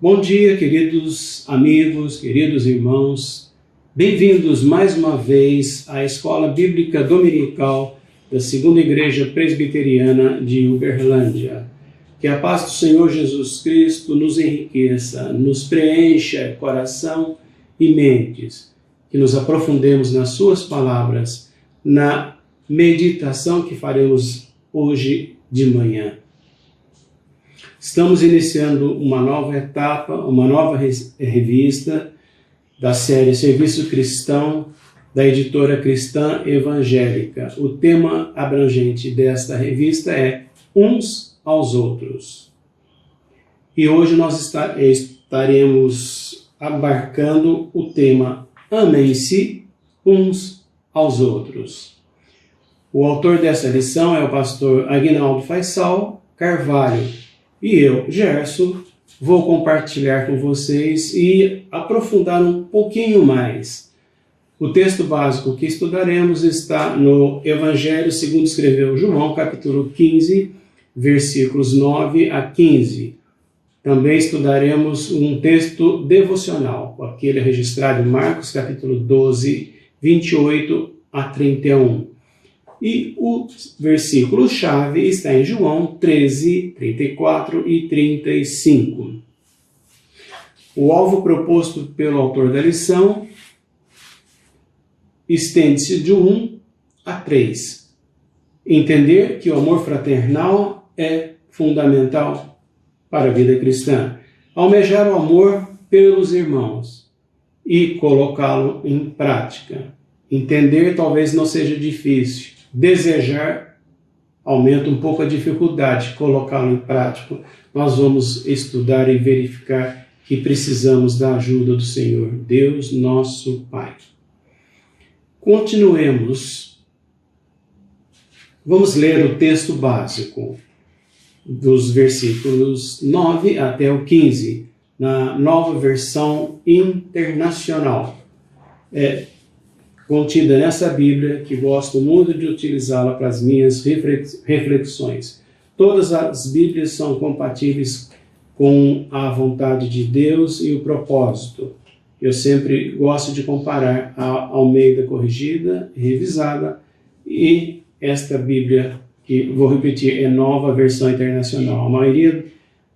Bom dia, queridos amigos, queridos irmãos. Bem-vindos mais uma vez à Escola Bíblica Dominical da Segunda Igreja Presbiteriana de Uberlândia. Que a paz do Senhor Jesus Cristo nos enriqueça, nos preencha coração e mentes. Que nos aprofundemos nas suas palavras, na meditação que faremos hoje de manhã. Estamos iniciando uma nova etapa, uma nova revista da série Serviço Cristão, da editora Cristã Evangélica. O tema abrangente desta revista é Uns aos Outros. E hoje nós estaremos abarcando o tema Amem-se uns aos outros. O autor dessa lição é o pastor Aguinaldo Faisal Carvalho. E eu, Gerson, vou compartilhar com vocês e aprofundar um pouquinho mais. O texto básico que estudaremos está no Evangelho segundo escreveu João, capítulo 15, versículos 9 a 15. Também estudaremos um texto devocional, aquele registrado em Marcos, capítulo 12, 28 a 31. E o versículo-chave está em João 13, 34 e 35. O alvo proposto pelo autor da lição estende-se de 1 a 3. Entender que o amor fraternal é fundamental para a vida cristã. Almejar o amor pelos irmãos e colocá-lo em prática. Entender talvez não seja difícil. Desejar aumenta um pouco a dificuldade de colocá-lo em prática. Nós vamos estudar e verificar que precisamos da ajuda do Senhor, Deus nosso Pai. Continuemos. Vamos ler o texto básico dos versículos 9 até o 15, na nova versão internacional. Contida nessa Bíblia, que gosto muito de utilizá-la para as minhas reflexões. Todas as Bíblias são compatíveis com a vontade de Deus e o propósito. Eu sempre gosto de comparar a Almeida corrigida, revisada, e esta Bíblia, que vou repetir, é nova versão internacional. A maioria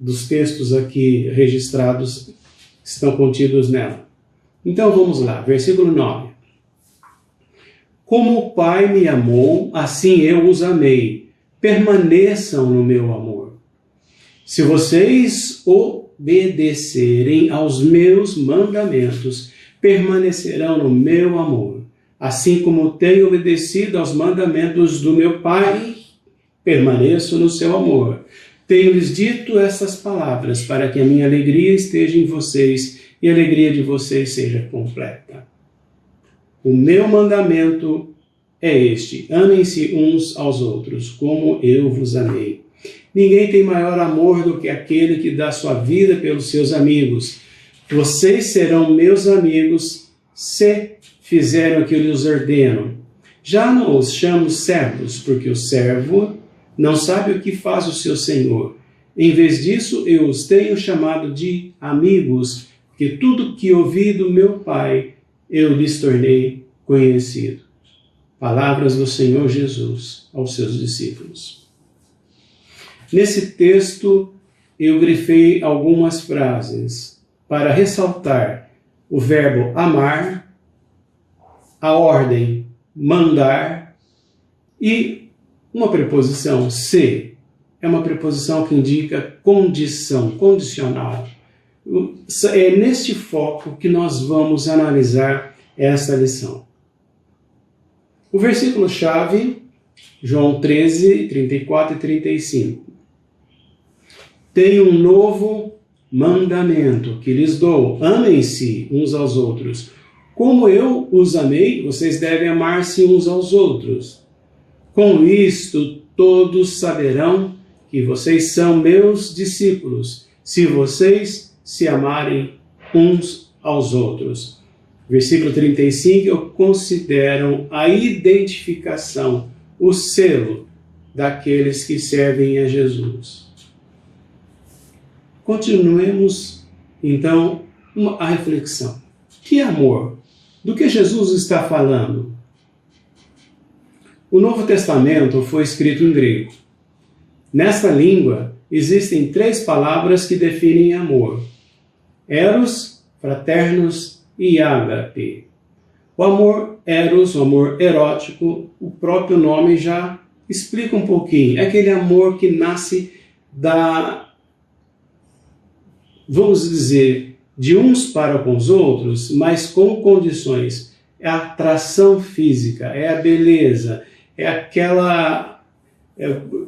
dos textos aqui registrados estão contidos nela. Então vamos lá, versículo 9. Como o Pai me amou, assim eu os amei. Permaneçam no meu amor. Se vocês obedecerem aos meus mandamentos, permanecerão no meu amor. Assim como tenho obedecido aos mandamentos do meu Pai, permaneço no seu amor. Tenho-lhes dito essas palavras para que a minha alegria esteja em vocês e a alegria de vocês seja completa. O meu mandamento é este: amem-se uns aos outros, como eu vos amei. Ninguém tem maior amor do que aquele que dá sua vida pelos seus amigos. Vocês serão meus amigos se fizerem o que eu lhes ordeno. Já não os chamo servos, porque o servo não sabe o que faz o seu senhor. Em vez disso, eu os tenho chamado de amigos, porque tudo que ouvi do meu Pai eu lhes tornei conhecido. Palavras do Senhor Jesus aos seus discípulos. Nesse texto, eu grifei algumas frases para ressaltar o verbo amar, a ordem mandar e uma preposição se. É uma preposição que indica condição, condicional. É neste foco que nós vamos analisar esta lição. O versículo-chave, João 13, 34 e 35. Tenho um novo mandamento que lhes dou: amem-se uns aos outros. Como eu os amei, vocês devem amar-se uns aos outros. Com isto, todos saberão que vocês são meus discípulos, se vocês se amarem uns aos outros. Versículo 35, eu considero a identificação, o selo daqueles que servem a Jesus. Continuemos Então, a reflexão. Que amor? Do que Jesus está falando? O Novo Testamento foi escrito em grego. Nesta língua, existem 3 palavras que definem amor: eros, fraternos e ágape. O amor eros, o amor erótico, o próprio nome já explica um pouquinho. É aquele amor que nasce vamos dizer, de uns para com os outros, mas com condições. É a atração física, é a beleza, é aquela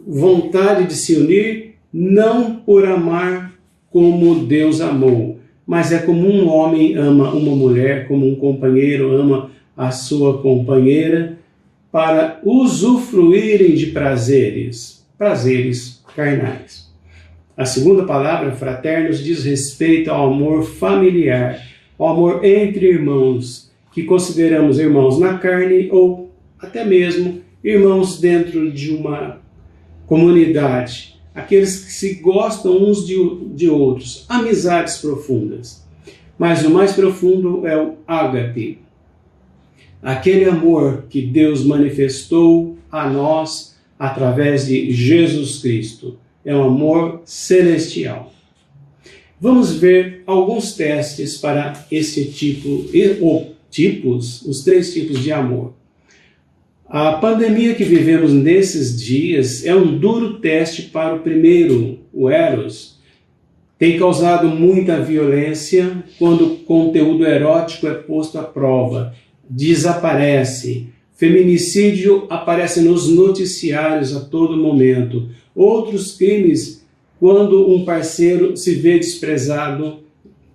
vontade de se unir, não por amar como Deus amou, mas é como um homem ama uma mulher, como um companheiro ama a sua companheira, para usufruírem de prazeres carnais. A segunda palavra, fraternos, diz respeito ao amor familiar, ao amor entre irmãos, que consideramos irmãos na carne ou até mesmo irmãos dentro de uma comunidade, aqueles que se gostam uns de outros, amizades profundas. Mas o mais profundo é o ágape, aquele amor que Deus manifestou a nós através de Jesus Cristo. É um amor celestial. Vamos ver alguns testes para esse tipo, os 3 tipos de amor. A pandemia que vivemos nesses dias é um duro teste para o primeiro, o eros. Tem causado muita violência quando o conteúdo erótico é posto à prova. Desaparece. Feminicídio aparece nos noticiários a todo momento. Outros crimes, quando um parceiro se vê desprezado,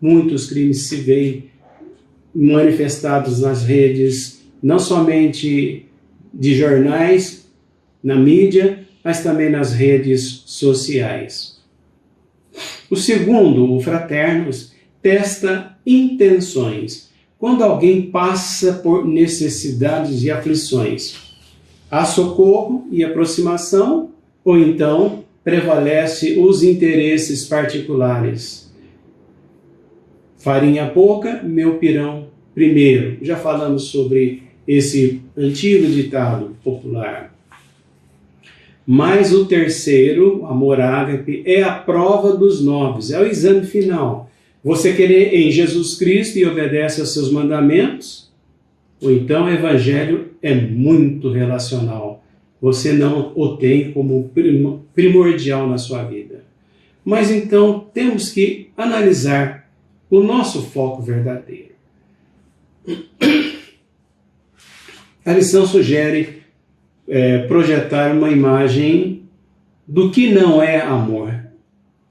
muitos crimes se veem manifestados nas redes, não somente de jornais, na mídia, mas também nas redes sociais. O segundo, o fraternos, testa intenções. Quando alguém passa por necessidades e aflições, há socorro e aproximação, ou então prevalece os interesses particulares. Farinha pouca, meu pirão primeiro. Já falamos sobre esse antigo ditado popular. Mas o terceiro, amor ágape, é a prova dos nobres, é o exame final. Você crê em Jesus Cristo e obedece aos seus mandamentos? Ou então o evangelho é muito relacional. Você não o tem como primordial na sua vida. Mas então temos que analisar o nosso foco verdadeiro. A lição sugere projetar uma imagem do que não é amor.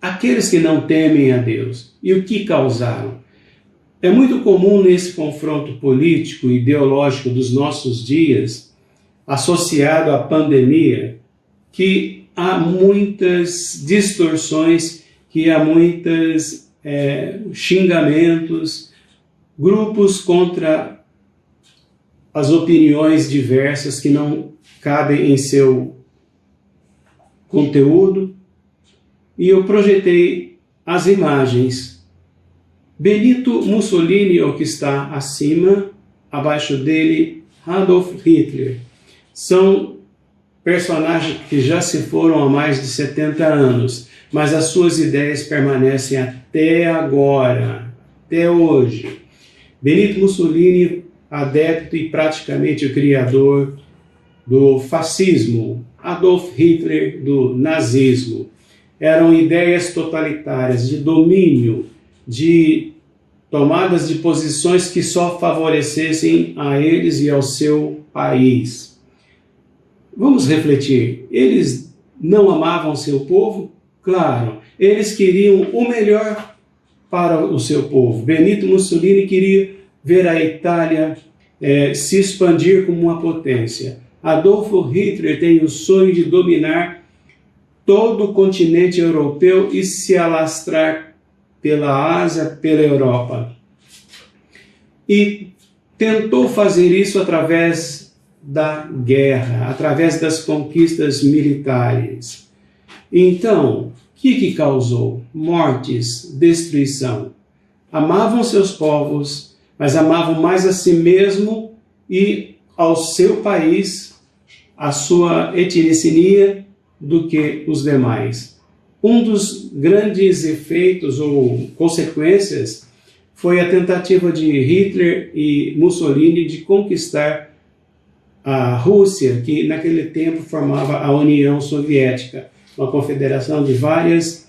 Aqueles que não temem a Deus e o que causaram. É muito comum nesse confronto político e ideológico dos nossos dias, associado à pandemia, que há muitas distorções, que há muitos xingamentos, grupos contra as opiniões diversas que não cabem em seu conteúdo. E eu projetei as imagens. Benito Mussolini, o que está acima, abaixo dele, Adolf Hitler. São personagens que já se foram há mais de 70 anos, mas as suas ideias permanecem até agora, até hoje. Benito Mussolini, adepto e praticamente o criador do fascismo. Adolf Hitler, do nazismo. Eram ideias totalitárias, de domínio, de tomadas de posições que só favorecessem a eles e ao seu país. Vamos refletir. Eles não amavam seu povo? Claro, eles queriam o melhor para o seu povo. Benito Mussolini queria ver a Itália se expandir como uma potência. Adolf Hitler tem o sonho de dominar todo o continente europeu e se alastrar pela Ásia, pela Europa. E tentou fazer isso através da guerra, através das conquistas militares. Então, o que causou? Mortes, destruição. Amavam seus povos, mas amavam mais a si mesmo e ao seu país, a sua etnicidade, do que os demais. Um dos grandes efeitos ou consequências foi a tentativa de Hitler e Mussolini de conquistar a Rússia, que naquele tempo formava a União Soviética, uma confederação de várias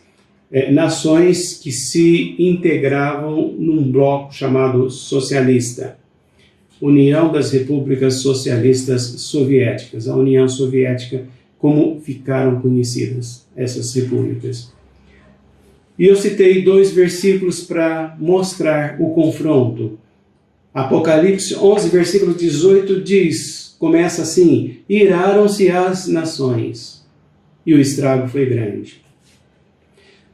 nações que se integravam num bloco chamado socialista. União das Repúblicas Socialistas Soviéticas, a União Soviética, como ficaram conhecidas essas repúblicas. E eu citei 2 versículos para mostrar o confronto. Apocalipse 11, versículo 18 começa assim: iraram-se as nações, e o estrago foi grande.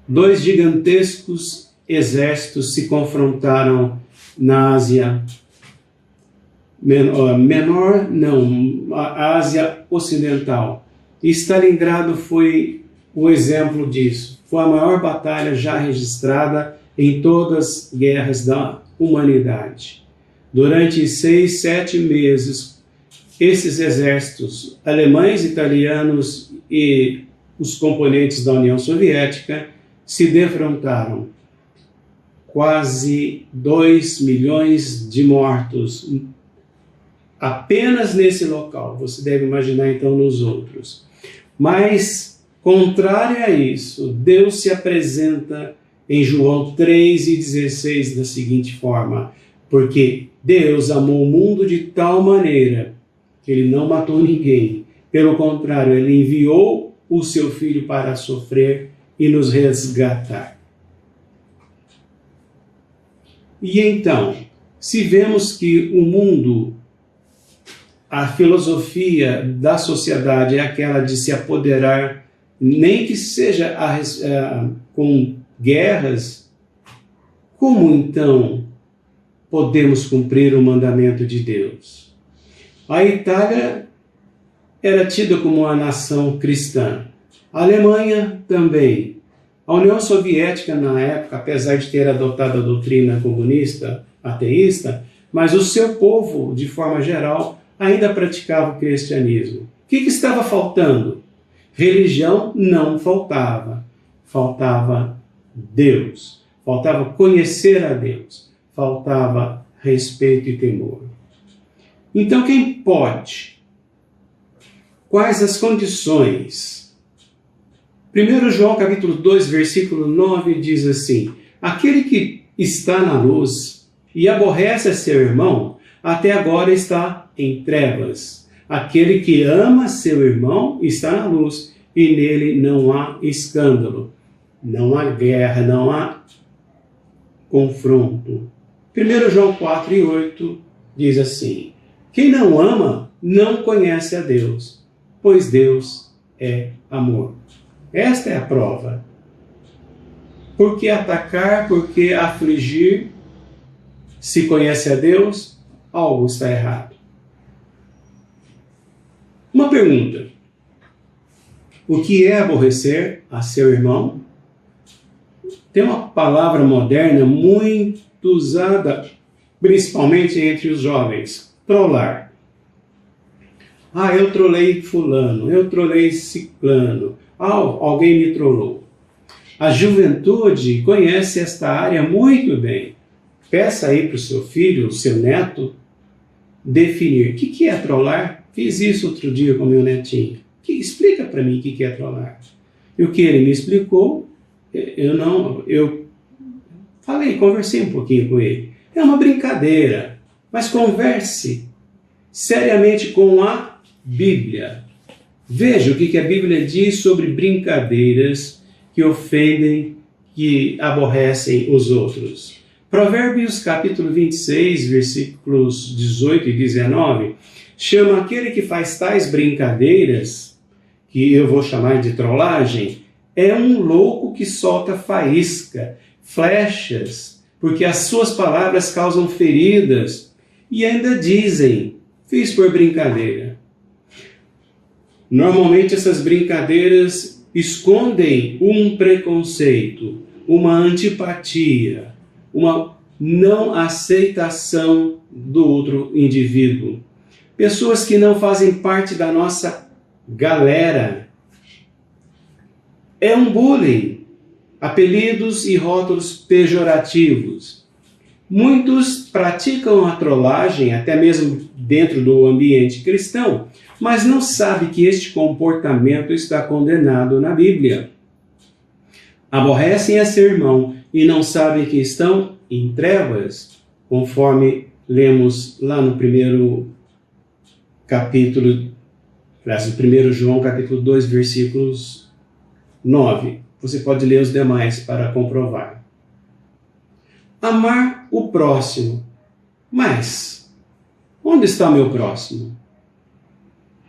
2 gigantescos exércitos se confrontaram na Ásia a Ásia Ocidental. E Stalingrado foi o exemplo disso. Foi a maior batalha já registrada em todas as guerras da humanidade. Durante 6, 7 meses, esses exércitos alemães, italianos e os componentes da União Soviética se defrontaram. Quase 2 milhões de mortos apenas nesse local. Você deve imaginar então nos outros. Mas, contrário a isso, Deus se apresenta em João 3,16 da seguinte forma: porque Deus amou o mundo de tal maneira que Ele não matou ninguém. Pelo contrário, Ele enviou o Seu Filho para sofrer e nos resgatar. E então, se vemos que o mundo, a filosofia da sociedade é aquela de se apoderar, nem que seja com guerras, como então podemos cumprir o mandamento de Deus? A Itália era tida como uma nação cristã. A Alemanha também. A União Soviética, na época, apesar de ter adotado a doutrina comunista, ateísta, mas o seu povo, de forma geral, ainda praticava o cristianismo. O que estava faltando? Religião não faltava. Faltava Deus. Faltava conhecer a Deus. Faltava respeito e temor. Então, quem pode? Quais as condições? 1 João capítulo 2, versículo 9 diz assim: aquele que está na luz e aborrece seu irmão, até agora está em trevas. Aquele que ama seu irmão está na luz, e nele não há escândalo, não há guerra, não há confronto. 1 João 4 e 8 diz assim: quem não ama não conhece a Deus, pois Deus é amor. Esta é a prova. Por que atacar, por que afligir? Se conhece a Deus, algo está errado. Uma pergunta: o que é aborrecer a seu irmão? Tem uma palavra moderna muito usada, principalmente entre os jovens: trollar. Eu trolei fulano, eu trolei ciclano, alguém me trollou. A juventude conhece esta área muito bem. Peça aí para o seu filho, o seu neto, definir o que é trollar. Fiz isso outro dia com meu netinho. Explica para mim o que é trollar. E o que ele me explicou, eu conversei um pouquinho com ele. É uma brincadeira, mas converse seriamente com a Bíblia. Veja o que a Bíblia diz sobre brincadeiras que ofendem, que aborrecem os outros. Provérbios capítulo 26, versículos 18 e 19, chama aquele que faz tais brincadeiras, que eu vou chamar de trollagem, é um louco que solta faísca, flechas, porque as suas palavras causam feridas, e ainda dizem: fiz por brincadeira. Normalmente essas brincadeiras escondem um preconceito, uma antipatia, uma não aceitação do outro indivíduo. Pessoas que não fazem parte da nossa galera. É um bullying, apelidos e rótulos pejorativos. Muitos praticam a trollagem, até mesmo dentro do ambiente cristão, mas não sabem que este comportamento está condenado na Bíblia. Aborrecem a seu irmão e não sabem que estão em trevas, conforme lemos lá no primeiro capítulo, no 1 João capítulo 2, versículos 9. Você pode ler os demais para comprovar. Amar o próximo. Mas, onde está meu próximo?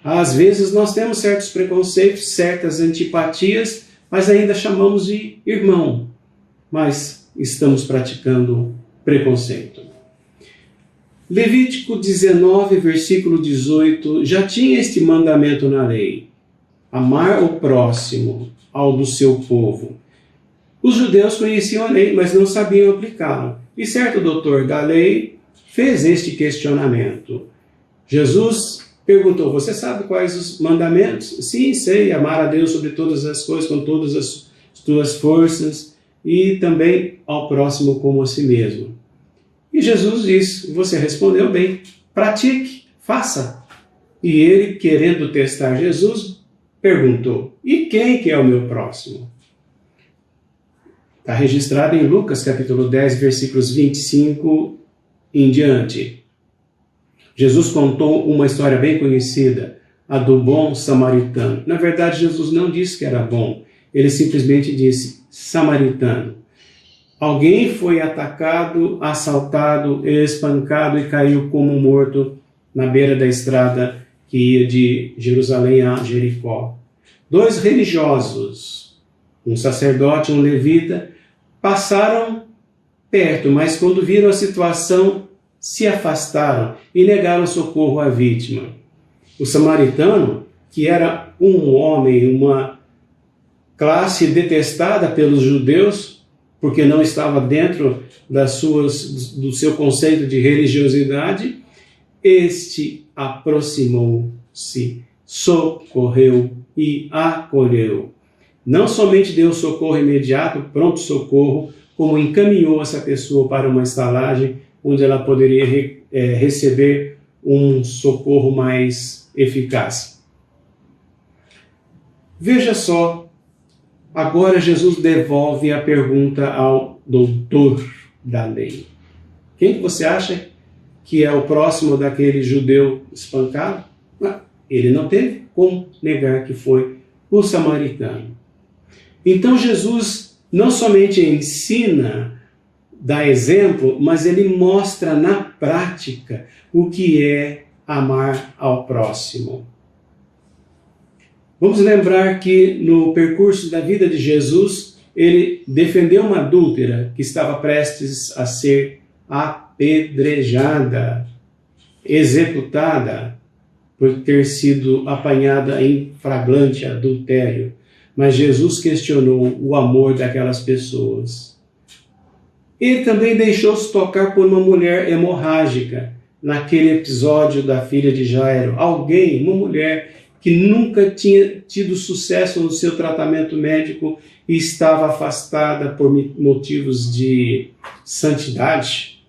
Às vezes nós temos certos preconceitos, certas antipatias, mas ainda chamamos de irmão. Mas estamos praticando preconceito. Levítico 19, versículo 18, já tinha este mandamento na lei. Amar o próximo ao do seu povo. Os judeus conheciam a lei, mas não sabiam aplicá-la. E certo doutor da lei fez este questionamento. Jesus perguntou, você sabe quais os mandamentos? Sim, sei, amar a Deus sobre todas as coisas, com todas as tuas forças, e também ao próximo como a si mesmo. E Jesus disse, você respondeu bem, pratique, faça. E ele, querendo testar Jesus, perguntou, e quem que é o meu próximo? Está registrado em Lucas capítulo 10, versículos 25 em diante. Jesus contou uma história bem conhecida, a do bom samaritano. Na verdade, Jesus não disse que era bom, ele simplesmente disse samaritano. Alguém foi atacado, assaltado, espancado e caiu como morto na beira da estrada que ia de Jerusalém a Jericó. 2 religiosos, um sacerdote e um levita, passaram perto, mas quando viram a situação, se afastaram e negaram socorro à vítima. O samaritano, que era um homem, uma classe detestada pelos judeus, porque não estava dentro do seu conceito de religiosidade, este aproximou-se, socorreu e acolheu. Não somente deu socorro imediato, pronto socorro, como encaminhou essa pessoa para uma estalagem onde ela poderia receber um socorro mais eficaz. Veja só, agora Jesus devolve a pergunta ao doutor da lei. Quem que você acha que é o próximo daquele judeu espancado? Ele não teve como negar que foi o samaritano. Então Jesus não somente ensina, dá exemplo, mas ele mostra na prática o que é amar ao próximo. Vamos lembrar que no percurso da vida de Jesus, ele defendeu uma adúltera que estava prestes a ser apedrejada, executada por ter sido apanhada em flagrante adultério. Mas Jesus questionou o amor daquelas pessoas. Ele também deixou-se tocar por uma mulher hemorrágica, naquele episódio da filha de Jairo. Alguém, uma mulher que nunca tinha tido sucesso no seu tratamento médico e estava afastada por motivos de santidade.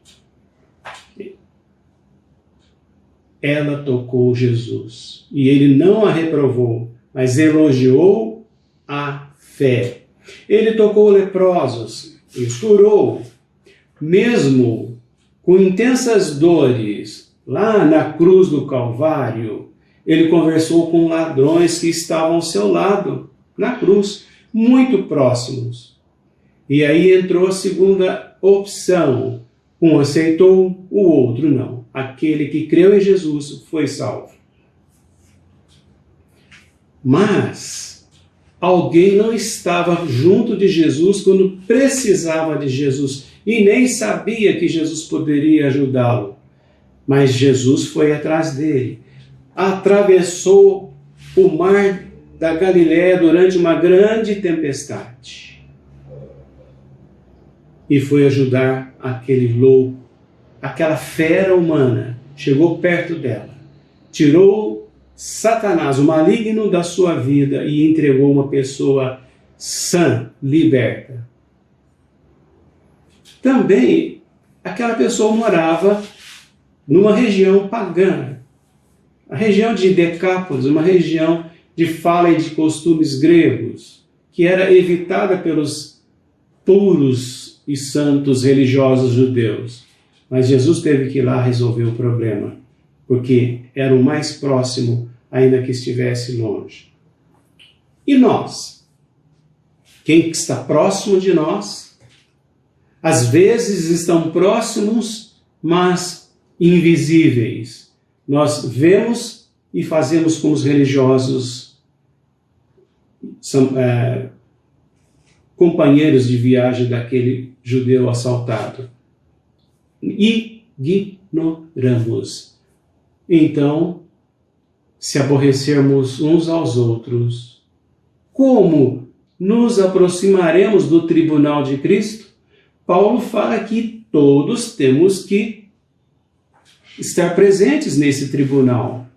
Ela tocou Jesus e ele não a reprovou, mas elogiou a fé. Ele tocou leprosos e os curou, mesmo com intensas dores, lá na cruz do Calvário. Ele conversou com ladrões que estavam ao seu lado, na cruz, muito próximos. E aí entrou a segunda opção. Um aceitou, o outro não. Aquele que creu em Jesus foi salvo. Mas alguém não estava junto de Jesus quando precisava de Jesus e nem sabia que Jesus poderia ajudá-lo. Mas Jesus foi atrás dele. Atravessou o mar da Galiléia durante uma grande tempestade. e foi ajudar aquele louco, aquela fera humana, chegou perto dela, tirou Satanás, o maligno, da sua vida e entregou uma pessoa sã, liberta. Também, aquela pessoa morava numa região pagã, a região de Decápolis, uma região de fala e de costumes gregos, que era evitada pelos puros e santos religiosos judeus. Mas Jesus teve que ir lá resolver o problema, porque era o mais próximo, ainda que estivesse longe. E nós? Quem está próximo de nós, às vezes estão próximos, mas invisíveis. Nós vemos e fazemos como os religiosos, companheiros de viagem daquele judeu assaltado. Ignoramos. Então, se aborrecermos uns aos outros, como nos aproximaremos do tribunal de Cristo? Paulo fala que todos temos que estar presentes nesse tribunal,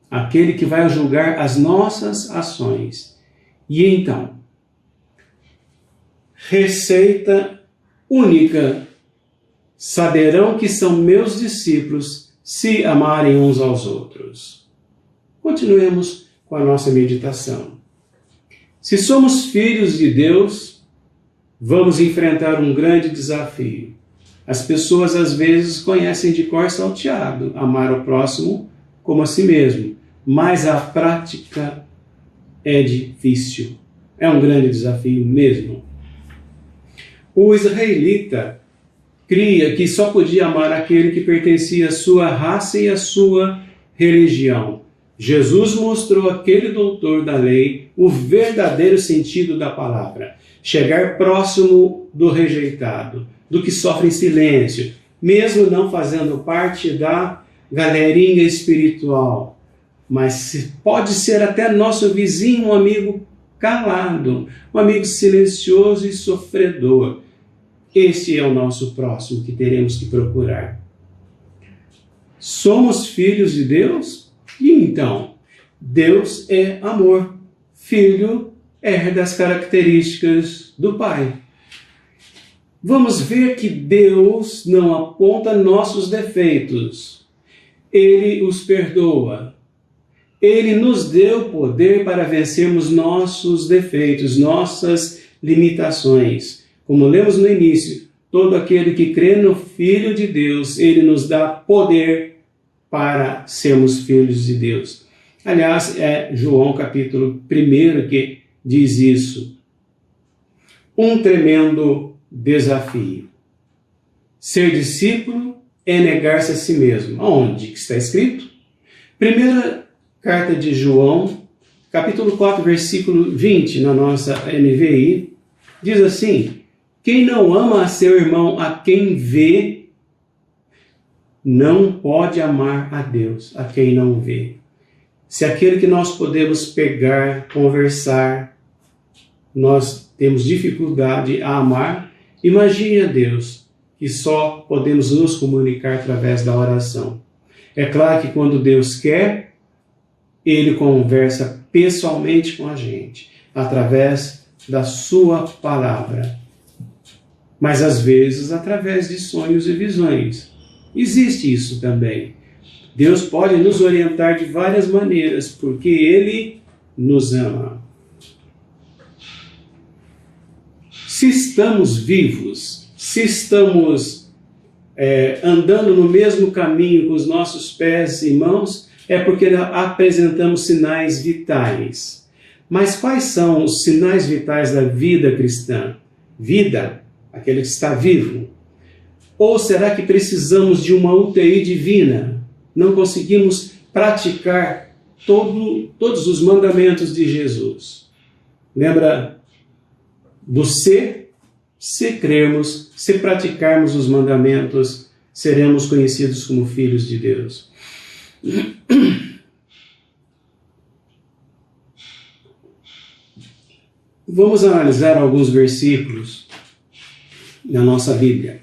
aquele que vai julgar as nossas ações. E então, receita única: saberão que são meus discípulos se amarem uns aos outros. Continuemos com a nossa meditação. Se somos filhos de Deus, vamos enfrentar um grande desafio. As pessoas às vezes conhecem de cor salteado amar o próximo como a si mesmo, mas a prática é difícil. É um grande desafio mesmo. O israelita cria que só podia amar aquele que pertencia à sua raça e à sua religião. Jesus mostrou àquele doutor da lei o verdadeiro sentido da palavra: chegar próximo do rejeitado, do que sofre em silêncio, mesmo não fazendo parte da galerinha espiritual. Mas pode ser até nosso vizinho, um amigo calado, um amigo silencioso e sofredor. Este é o nosso próximo que teremos que procurar. Somos filhos de Deus? E então, Deus é amor. Filho herda as características do Pai. Vamos ver que Deus não aponta nossos defeitos. Ele os perdoa. Ele nos deu poder para vencermos nossos defeitos, nossas limitações. Como lemos no início, todo aquele que crê no Filho de Deus, ele nos dá poder para sermos filhos de Deus. Aliás, é João capítulo 1 que diz isso. Um tremendo desafio. Ser discípulo é negar-se a si mesmo. Aonde que está escrito? Primeira carta de João, capítulo 4, versículo 20, na nossa NVI, diz assim: quem não ama a seu irmão a quem vê, não pode amar a Deus a quem não vê. Se aquele que nós podemos pegar, conversar, nós temos dificuldade a amar, imagine a Deus, que só podemos nos comunicar através da oração. É claro que quando Deus quer, Ele conversa pessoalmente com a gente, através da sua palavra. Mas às vezes através de sonhos e visões. Existe isso também. Deus pode nos orientar de várias maneiras, porque Ele nos ama. Se estamos vivos, se estamos andando no mesmo caminho com os nossos pés e mãos, é porque apresentamos sinais vitais. Mas quais são os sinais vitais da vida cristã? Vida, aquele que está vivo. Ou será que precisamos de uma UTI divina? Não conseguimos praticar todos os mandamentos de Jesus. Lembra do se crermos, se praticarmos os mandamentos, seremos conhecidos como filhos de Deus. Vamos analisar alguns versículos na nossa Bíblia.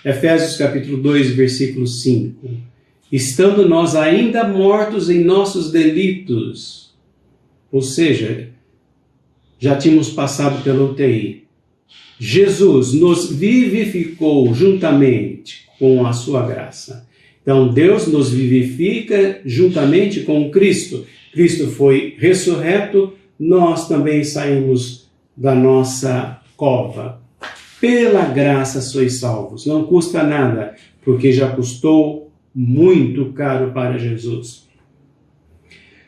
Efésios capítulo 2, versículo 5. Estando nós ainda mortos em nossos delitos, ou seja, já tínhamos passado pela UTI. Jesus nos vivificou juntamente com a sua graça. Então Deus nos vivifica juntamente com Cristo. Cristo foi ressurreto, nós também saímos da nossa cova. Pela graça sois salvos. Não custa nada, porque já custou muito caro para Jesus.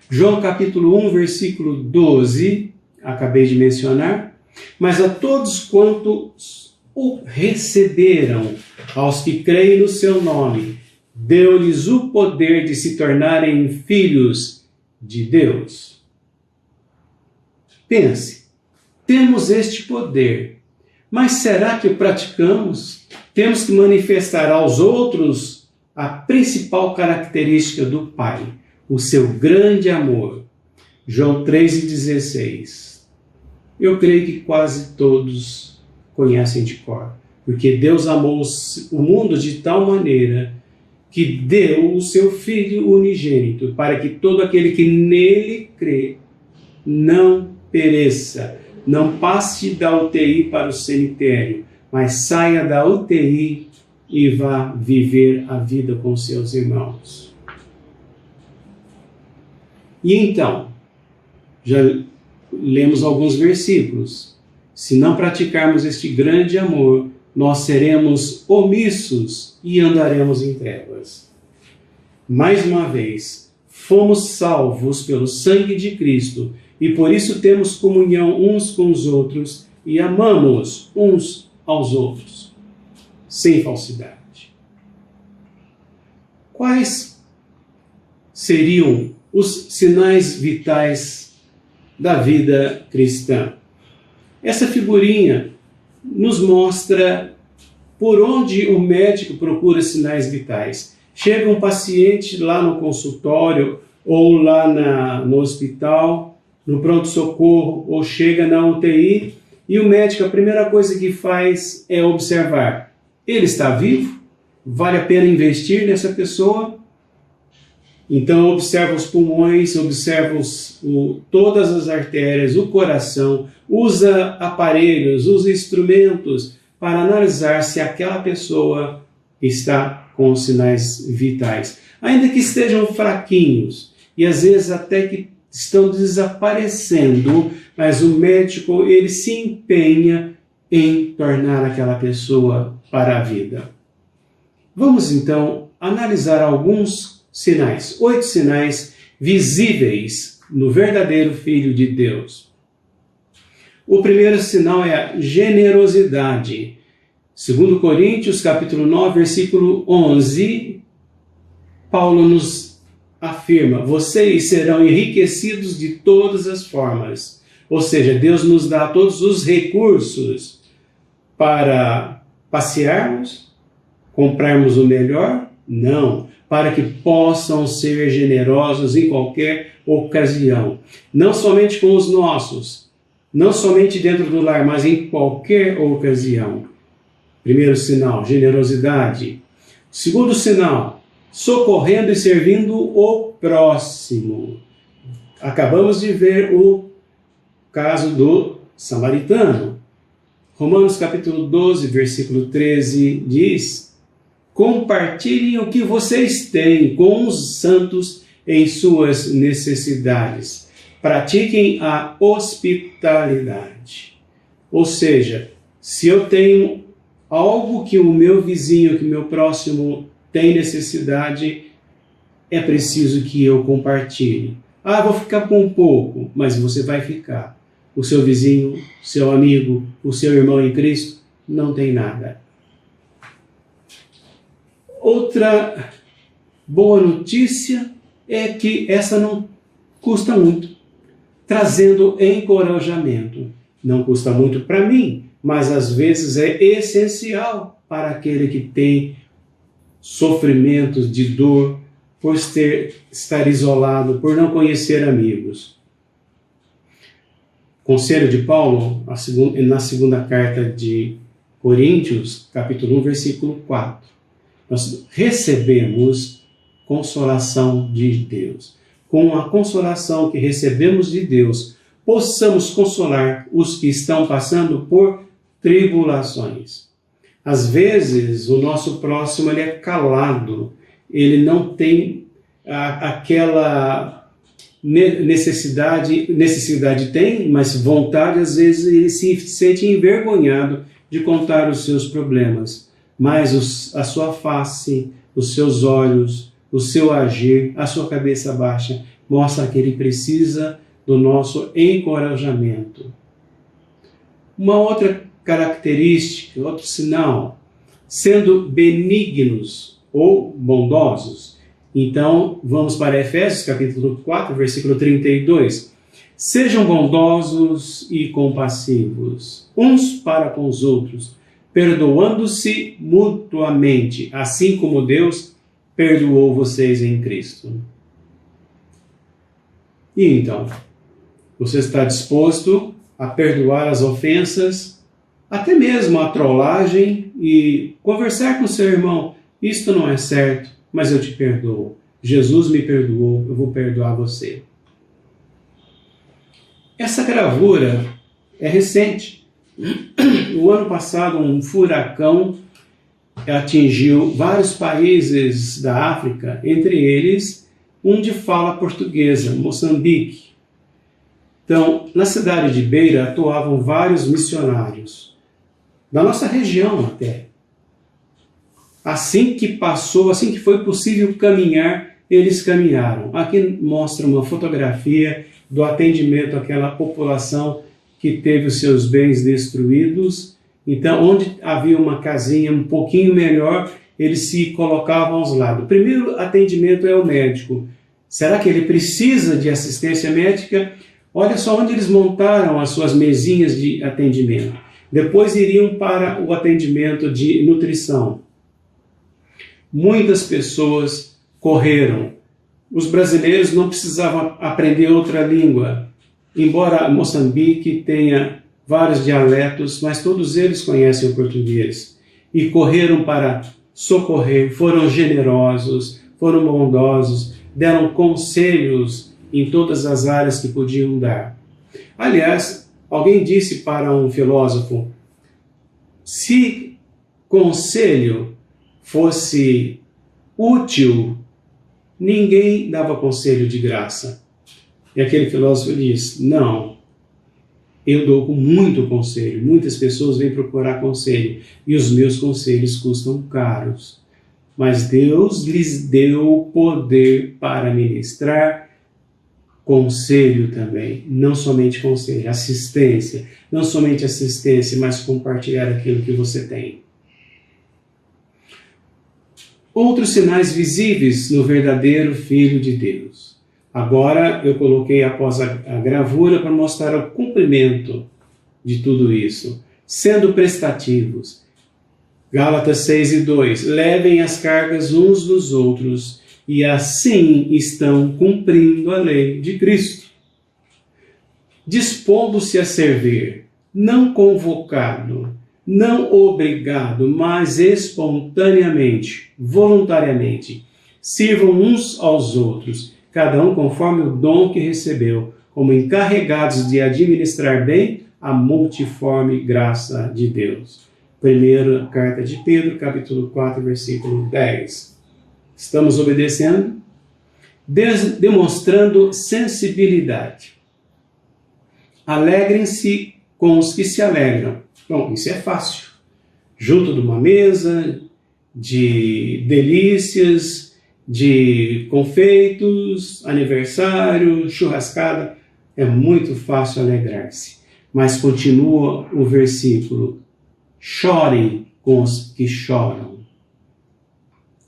João capítulo 1, versículo 12, acabei de mencionar. Mas a todos quantos o receberam, aos que creem no seu nome, deu-lhes o poder de se tornarem filhos de Deus. Pense, temos este poder, mas será que o praticamos? Temos que manifestar aos outros a principal característica do Pai, o seu grande amor. João 3,16. Eu creio que quase todos conhecem de cor, porque Deus amou o mundo de tal maneira que deu o seu Filho unigênito, para que todo aquele que nele crê não pereça, não passe da UTI para o cemitério, mas saia da UTI e vá viver a vida com seus irmãos. E então, já lemos alguns versículos. Se não praticarmos este grande amor, nós seremos omissos e andaremos em trevas. Mais uma vez, fomos salvos pelo sangue de Cristo e por isso temos comunhão uns com os outros e amamos uns aos outros, sem falsidade. Quais seriam os sinais vitais da vida cristã? Essa figurinha nos mostra por onde o médico procura sinais vitais. Chega um paciente lá no consultório, ou lá no hospital, no pronto-socorro, ou chega na UTI, e o médico, a primeira coisa que faz é observar. Ele está vivo? Vale a pena investir nessa pessoa? Então observa os pulmões, observa todas as artérias, o coração, usa aparelhos, usa instrumentos para analisar se aquela pessoa está com sinais vitais. Ainda que estejam fraquinhos e às vezes até que estão desaparecendo, mas o médico ele se empenha em tornar aquela pessoa para a vida. Vamos então analisar alguns sinais, 8 sinais visíveis no verdadeiro Filho de Deus. O primeiro sinal é a generosidade. 2 Coríntios, capítulo 9, versículo 11, Paulo nos afirma: vocês serão enriquecidos de todas as formas. Ou seja, Deus nos dá todos os recursos para passearmos, comprarmos o melhor? Não. Para que possam ser generosos em qualquer ocasião. Não somente com os nossos, não somente dentro do lar, mas em qualquer ocasião. Primeiro sinal, generosidade. Segundo sinal, socorrendo e servindo o próximo. Acabamos de ver o caso do samaritano. Romanos capítulo 12, versículo 13 diz: compartilhem o que vocês têm com os santos em suas necessidades. Pratiquem a hospitalidade. Ou seja, se eu tenho algo que o meu vizinho, que o meu próximo tem necessidade, é preciso que eu compartilhe. Ah, vou ficar com um pouco, mas você vai ficar. O seu vizinho, seu amigo, o seu irmão em Cristo não tem nada. Outra boa notícia é que essa não custa muito, trazendo encorajamento. Não custa muito para mim, mas às vezes é essencial para aquele que tem sofrimentos de dor por estar isolado, por não conhecer amigos. Conselho de Paulo, na segunda carta de Coríntios, capítulo 1, versículo 4. Nós recebemos consolação de Deus. Com a consolação que recebemos de Deus, possamos consolar os que estão passando por tribulações. Às vezes, o nosso próximo ele é calado, ele não tem aquela necessidade tem, mas vontade, às vezes ele se sente envergonhado de contar os seus problemas. Mas a sua face, os seus olhos, o seu agir, a sua cabeça baixa, mostra que ele precisa do nosso encorajamento. Uma outra característica, outro sinal, sendo benignos ou bondosos. Então, vamos para Efésios, capítulo 4, versículo 32. Sejam bondosos e compassivos, uns para com os outros, perdoando-se mutuamente, assim como Deus perdoou vocês em Cristo. E então, você está disposto a perdoar as ofensas, até mesmo a trollagem, e conversar com o seu irmão: isto não é certo, mas eu te perdoo. Jesus me perdoou, eu vou perdoar você. Essa gravura é recente. O ano passado, um furacão atingiu vários países da África, entre eles um de fala portuguesa, Moçambique. Então, na cidade de Beira atuavam vários missionários, da nossa região até. Assim que foi possível caminhar, eles caminharam. Aqui mostra uma fotografia do atendimento àquela população que teve os seus bens destruídos. Então, onde havia uma casinha um pouquinho melhor, eles se colocavam aos lados. O primeiro atendimento é o médico. Será que ele precisa de assistência médica? Olha só onde eles montaram as suas mesinhas de atendimento. Depois iriam para o atendimento de nutrição. Muitas pessoas correram. Os brasileiros não precisavam aprender outra língua. Embora Moçambique tenha vários dialetos, mas todos eles conhecem o português. E correram para socorrer, foram generosos, foram bondosos, deram conselhos em todas as áreas que podiam dar. Aliás, alguém disse para um filósofo: se conselho fosse útil, ninguém dava conselho de graça. E aquele filósofo diz: não, eu dou muito conselho, muitas pessoas vêm procurar conselho, e os meus conselhos custam caros. Mas Deus lhes deu poder para ministrar conselho também, não somente conselho, assistência, não somente assistência, mas compartilhar aquilo que você tem. Outros sinais visíveis no verdadeiro Filho de Deus. Agora eu coloquei após a gravura para mostrar o cumprimento de tudo isso. Sendo prestativos. Gálatas 6:2. Levem as cargas uns dos outros e assim estão cumprindo a lei de Cristo. Dispondo-se a servir, não convocado, não obrigado, mas espontaneamente, voluntariamente. Sirvam uns aos outros, cada um conforme o dom que recebeu, como encarregados de administrar bem a multiforme graça de Deus. Primeira carta de Pedro, capítulo 4, versículo 10. Estamos obedecendo? Demonstrando sensibilidade. Alegrem-se com os que se alegram. Bom, isso é fácil. Junto de uma mesa, de delícias, de confeitos, aniversário, churrascada, é muito fácil alegrar-se. Mas continua o versículo: chorem com os que choram.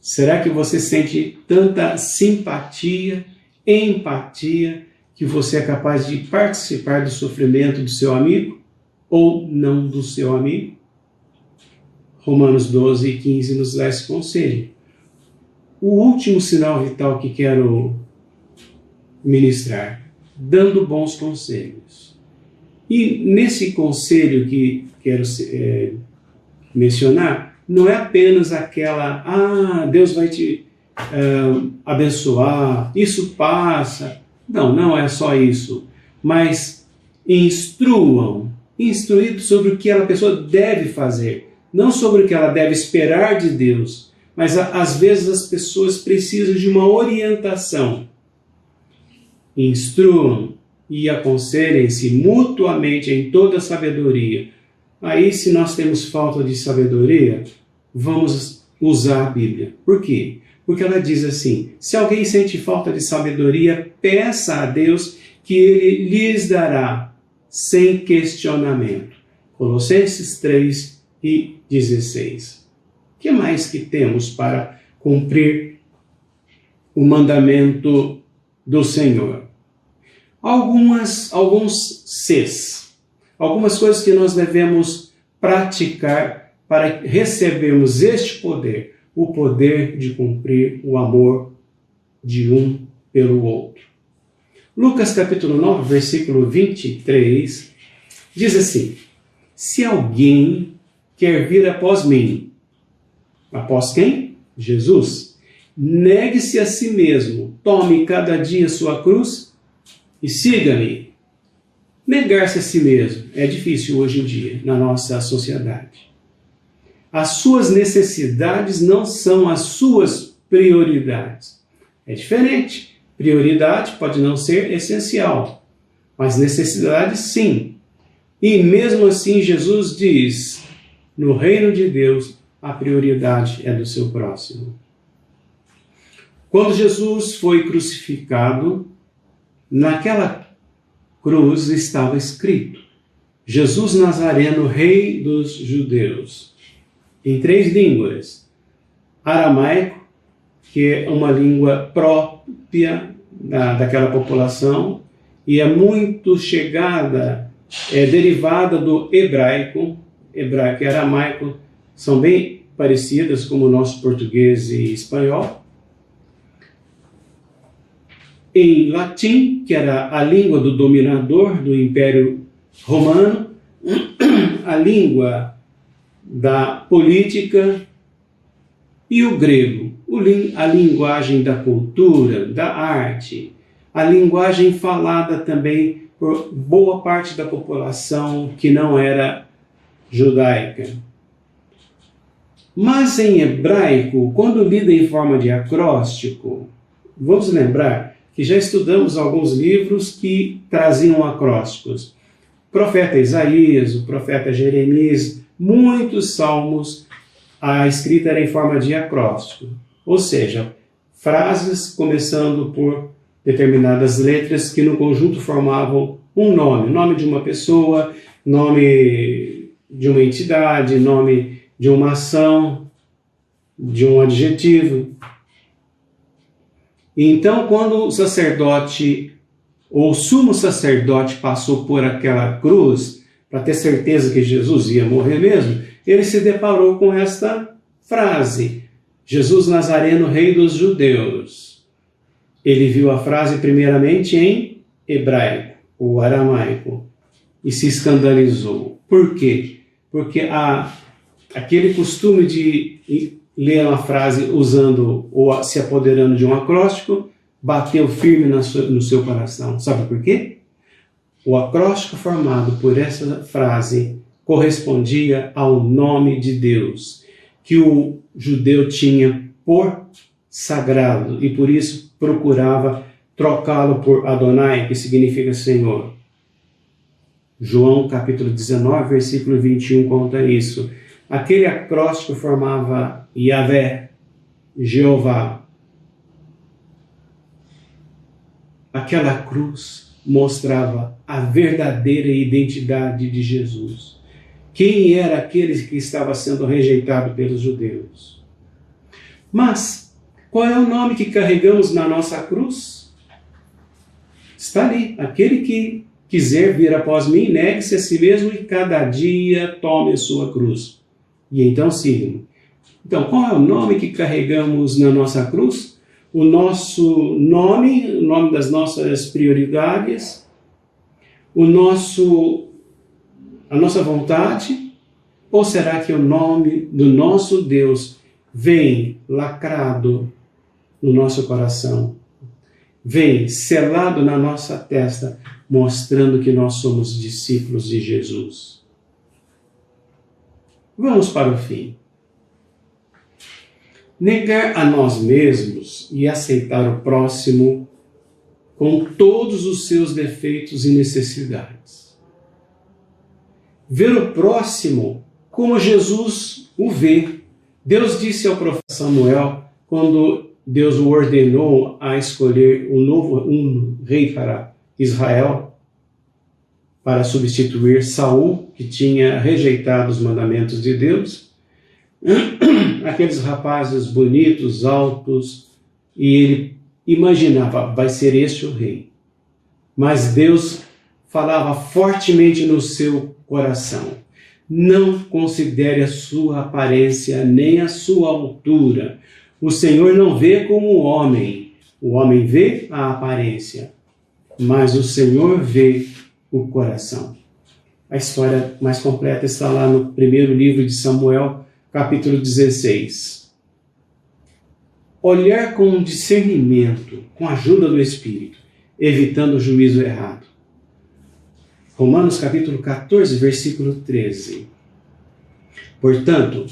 Será que você sente tanta simpatia, empatia, que você é capaz de participar do sofrimento do seu amigo ou não do seu amigo? Romanos 12:15 nos dá esse conselho. O último sinal vital que quero ministrar: dando bons conselhos. E nesse conselho que mencionar não é apenas aquela, Deus vai te abençoar, isso passa. Não é só isso. Mas instruído sobre o que a pessoa deve fazer, não sobre o que ela deve esperar de Deus, mas às vezes as pessoas precisam de uma orientação. Instruam e aconselhem-se mutuamente em toda sabedoria. Aí, se nós temos falta de sabedoria, vamos usar a Bíblia. Por quê? Porque ela diz assim: se alguém sente falta de sabedoria, peça a Deus que Ele lhes dará sem questionamento. Colossenses 3:16. O que mais que temos para cumprir o mandamento do Senhor? Alguns Cs. Algumas coisas que nós devemos praticar para recebermos este poder, o poder de cumprir o amor de um pelo outro. Lucas capítulo 9, versículo 23, diz assim: se alguém quer vir após mim, após quem? Jesus. Negue-se a si mesmo, tome cada dia sua cruz e siga-me. Negar-se a si mesmo é difícil hoje em dia, na nossa sociedade. As suas necessidades não são as suas prioridades. É diferente. Prioridade pode não ser essencial, mas necessidade sim. E mesmo assim Jesus diz, no reino de Deus, a prioridade é do seu próximo. Quando Jesus foi crucificado, naquela cruz estava escrito: Jesus Nazareno, Rei dos Judeus. Em 3 línguas: aramaico, que é uma língua própria daquela população, e é muito chegada, derivada do hebraico e aramaico, são bem parecidas como o nosso português e espanhol. Em latim, que era a língua do dominador do Império Romano, a língua da política, e o grego, a linguagem da cultura, da arte, a linguagem falada também por boa parte da população que não era judaica. Mas em hebraico, quando lida em forma de acróstico, vamos lembrar que já estudamos alguns livros que traziam acrósticos. O profeta Isaías, o profeta Jeremias, muitos salmos, a escrita era em forma de acróstico. Ou seja, frases começando por determinadas letras que no conjunto formavam um nome. Nome de uma pessoa, nome de uma entidade, nome de uma ação, de um adjetivo. Então, quando o sacerdote, ou o sumo sacerdote, passou por aquela cruz, para ter certeza que Jesus ia morrer mesmo, ele se deparou com esta frase: Jesus Nazareno, Rei dos Judeus. Ele viu a frase primeiramente em hebraico, ou aramaico, e se escandalizou. Por quê? Porque aquele costume de ler uma frase usando ou se apoderando de um acróstico bateu firme no seu coração. Sabe por quê? O acróstico formado por essa frase correspondia ao nome de Deus, que o judeu tinha por sagrado e por isso procurava trocá-lo por Adonai, que significa Senhor. João capítulo 19, versículo 21 conta isso. Aquele acróstico formava Yahvé, Jeová. Aquela cruz mostrava a verdadeira identidade de Jesus. Quem era aquele que estava sendo rejeitado pelos judeus? Mas, qual é o nome que carregamos na nossa cruz? Está ali. Aquele que quiser vir após mim, negue-se a si mesmo e cada dia tome a sua cruz. E então siga-me. Então, qual é o nome que carregamos na nossa cruz? O nosso nome, o nome das nossas prioridades, a nossa vontade, Ou será que o nome do nosso Deus vem lacrado no nosso coração, vem selado na nossa testa, mostrando que nós somos discípulos de Jesus? Vamos para o fim. Negar a nós mesmos e aceitar o próximo com todos os seus defeitos e necessidades. Ver o próximo como Jesus o vê. Deus disse ao profeta Samuel, quando Deus o ordenou a escolher um rei para Israel, para substituir Saul, que tinha rejeitado os mandamentos de Deus, aqueles rapazes bonitos, altos, e ele imaginava, vai ser este o rei. Mas Deus falava fortemente no seu coração: não considere a sua aparência nem a sua altura. O Senhor não vê como o homem vê a aparência, mas o Senhor vê o coração. A história mais completa está lá no primeiro livro de Samuel, capítulo 16. Olhar com discernimento, com a ajuda do Espírito, evitando o juízo errado. Romanos capítulo 14, versículo 13. Portanto,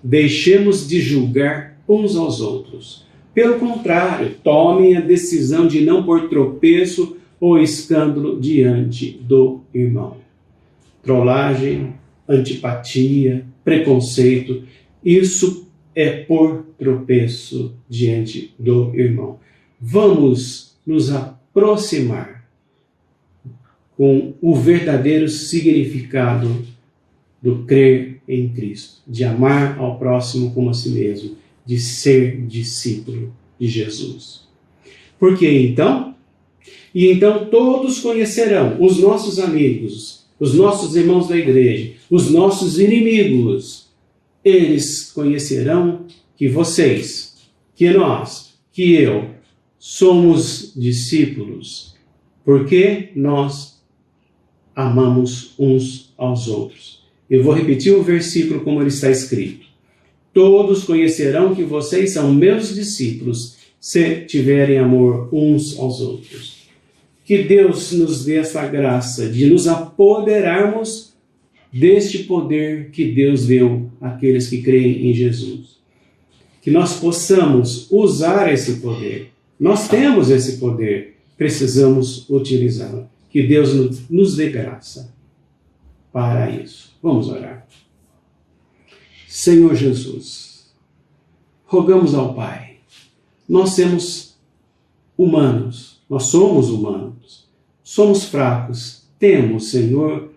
deixemos de julgar uns aos outros. Pelo contrário, tomem a decisão de não pôr tropeço ou escândalo diante do irmão. Trollagem, antipatia, preconceito, isso é pôr tropeço diante do irmão. Vamos nos aproximar com o verdadeiro significado do crer em Cristo, de amar ao próximo como a si mesmo, de ser discípulo de Jesus. Por que então? E então todos conhecerão, os nossos amigos, os nossos irmãos da igreja, os nossos inimigos, eles conhecerão que vocês, que nós, que eu, somos discípulos, porque nós amamos uns aos outros. Eu vou repetir o versículo como ele está escrito. Todos conhecerão que vocês são meus discípulos, se tiverem amor uns aos outros. Que Deus nos dê essa graça de nos apoderarmos deste poder que Deus deu àqueles que creem em Jesus. Que nós possamos usar esse poder. Nós temos esse poder, precisamos utilizá-lo. Que Deus nos dê graça para isso. Vamos orar. Senhor Jesus, rogamos ao Pai. Nós somos humanos, somos fracos, temos, Senhor,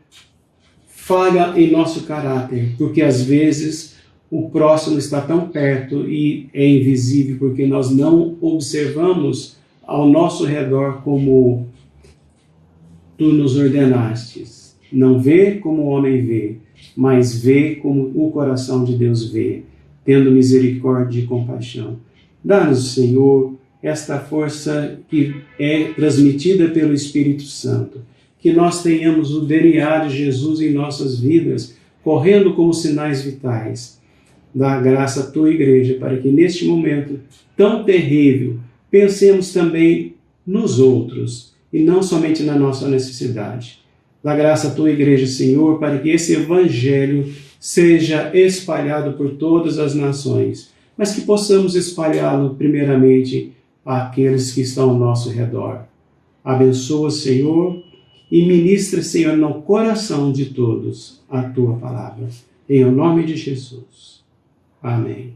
falha em nosso caráter, porque às vezes o próximo está tão perto e é invisível, porque nós não observamos ao nosso redor como Tu nos ordenastes. Não vê como o homem vê, mas vê como o coração de Deus vê, tendo misericórdia e compaixão. Dá-nos, Senhor, esta força que é transmitida pelo Espírito Santo, que nós tenhamos o DNA de Jesus em nossas vidas, correndo como sinais vitais. Dá graça à Tua Igreja, para que neste momento tão terrível, pensemos também nos outros, e não somente na nossa necessidade. Dá graça à Tua Igreja, Senhor, para que esse Evangelho seja espalhado por todas as nações, mas que possamos espalhá-lo primeiramente àqueles que estão ao nosso redor. Abençoa, Senhor, e ministra, Senhor, no coração de todos a Tua palavra. Em nome de Jesus. Amém.